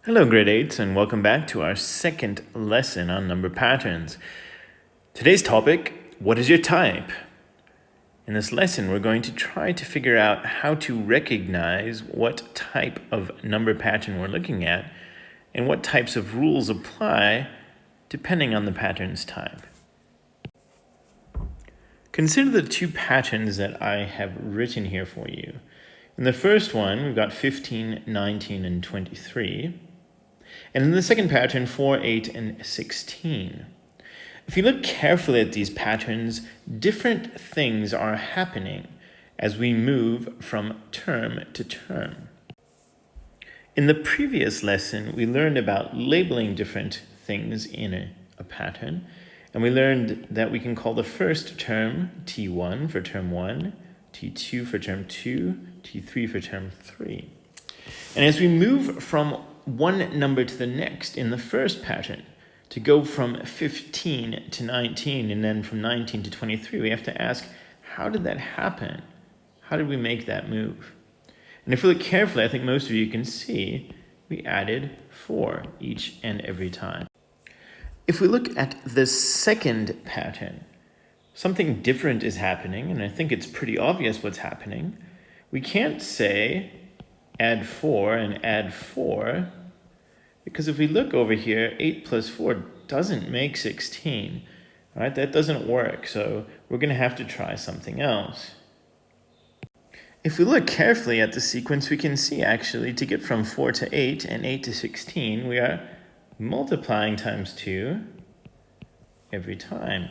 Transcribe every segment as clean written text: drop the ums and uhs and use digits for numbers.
Hello grade 8s and welcome back to our second lesson on number patterns. Today's topic, what is your type? In this lesson we're going to try to figure out how to recognize what type of number pattern we're looking at and what types of rules apply depending on the pattern's type. Consider the two patterns that I have written here for you. In the first one we've got 15, 19, and 23. And in the second pattern, 4, 8, and 16. If you look carefully at these patterns, different things are happening as we move from term to term. In the previous lesson, we learned about labeling different things in a pattern, and we learned that we can call the first term T1 for term 1, T2 for term 2, T3 for term 3. And as we move from one number to the next in the first pattern, to go from 15 to 19 and then from 19 to 23, we have to ask, how did that happen? How did we make that move? And if we look carefully, I think most of you can see we added 4 each and every time. If we look at the second pattern, something different is happening, and I think it's pretty obvious what's happening. We can't say add 4 and add 4, because if we look over here, 8 plus 4 doesn't make 16. All right, that doesn't work, so we're going to have to try something else. If we look carefully at the sequence, we can see actually to get from 4 to 8 and 8 to 16, we are multiplying times 2 every time.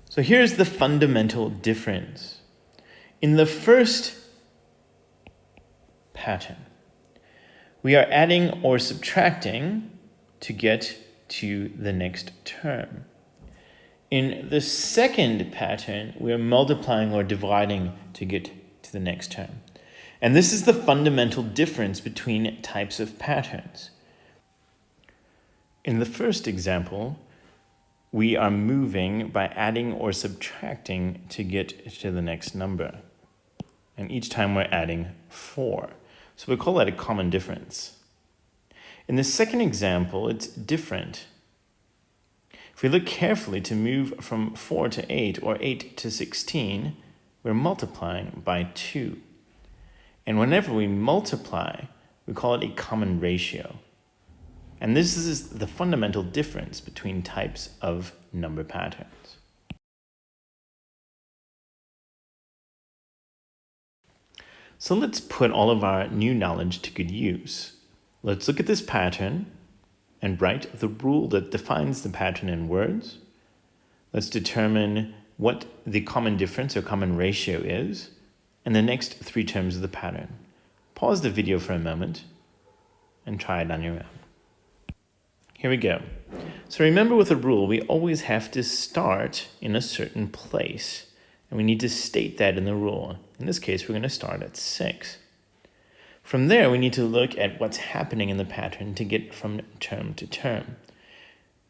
So here's the fundamental difference. In the first pattern, we are adding or subtracting to get to the next term. In the second pattern, we are multiplying or dividing to get to the next term. And this is the fundamental difference between types of patterns. In the first example, we are moving by adding or subtracting to get to the next number. And each time we're adding 4. So we call that a common difference. In the second example, it's different. If we look carefully to move from 4 to 8 or 8 to 16, we're multiplying by 2. And whenever we multiply, we call it a common ratio. And this is the fundamental difference between types of number patterns. So let's put all of our new knowledge to good use. Let's look at this pattern and write the rule that defines the pattern in words. Let's determine what the common difference or common ratio is, and the next 3 terms of the pattern. Pause the video for a moment and try it on your own. Here we go. So remember, with a rule, we always have to start in a certain place. And we need to state that in the rule. In this case, we're going to start at 6. From there, we need to look at what's happening in the pattern to get from term to term.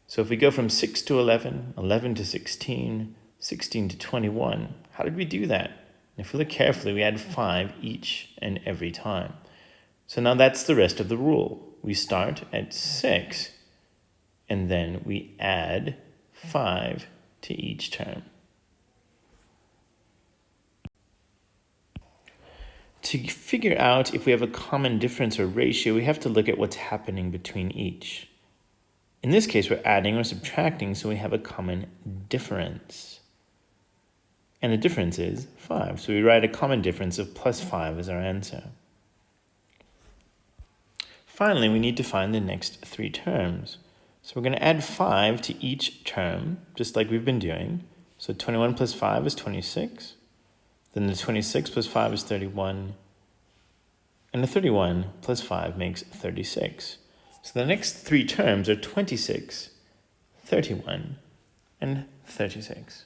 So if we go from 6 to 11, 11 to 16, 16 to 21, how did we do that? If we look carefully, we add 5 each and every time. So now that's the rest of the rule. We start at 6, and then we add 5 to each term. To figure out if we have a common difference or ratio, we have to look at what's happening between each. In this case, we're adding or subtracting, so we have a common difference. And the difference is 5. So we write a common difference of plus 5 as our answer. Finally, we need to find the next 3 terms. So we're going to add 5 to each term, just like we've been doing. So 21 plus 5 is 26. Then the 26 plus 5 is 31. And the 31 plus 5 makes 36. So the next 3 terms are 26, 31, and 36.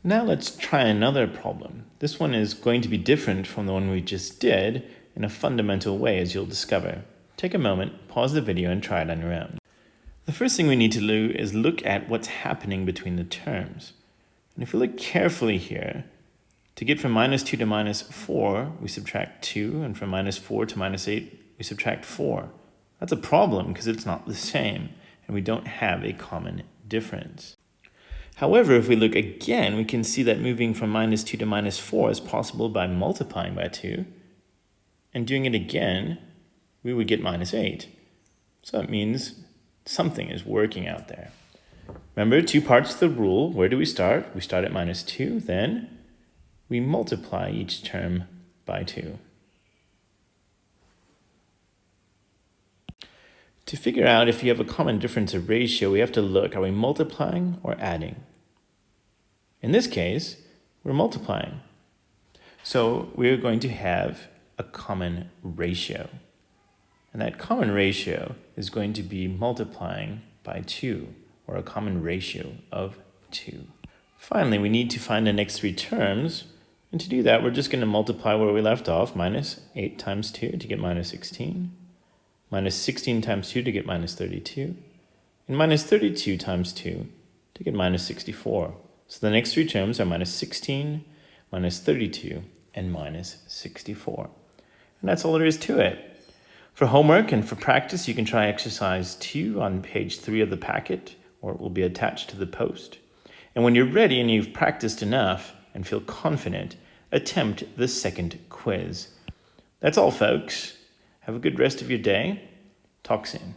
Now let's try another problem. This one is going to be different from the one we just did in a fundamental way, as you'll discover. Take a moment, pause the video, and try it on your own. The first thing we need to do is look at what's happening between the terms. And if we look carefully here, To get from minus 2 to minus 4, we subtract 2, and from minus 4 to minus 8, we subtract 4. That's a problem because it's not the same, and we don't have a common difference. However, if we look again, we can see that moving from minus 2 to minus 4 is possible by multiplying by 2, and doing it again, we would get minus 8. So that means something is working out there. Remember, 2 parts to the rule. Where do we start? We start at minus 2, then we multiply each term by 2. To figure out if you have a common difference of ratio, we have to look, are we multiplying or adding? In this case, we're multiplying. So we're going to have a common ratio. And that common ratio is going to be multiplying by 2, or a common ratio of 2. Finally, we need to find the next 3 terms. And to do that, we're just going to multiply where we left off, minus 8 times 2 to get minus 16, minus 16 times 2 to get minus 32, and minus 32 times 2 to get minus 64. So the next 3 terms are minus 16, minus 32, and minus 64. And that's all there is to it. For homework and for practice, you can try exercise 2 on page 3 of the packet, or it will be attached to the post. And when you're ready and you've practiced enough and feel confident, attempt the second quiz. That's all, folks. Have a good rest of your day. Talk soon.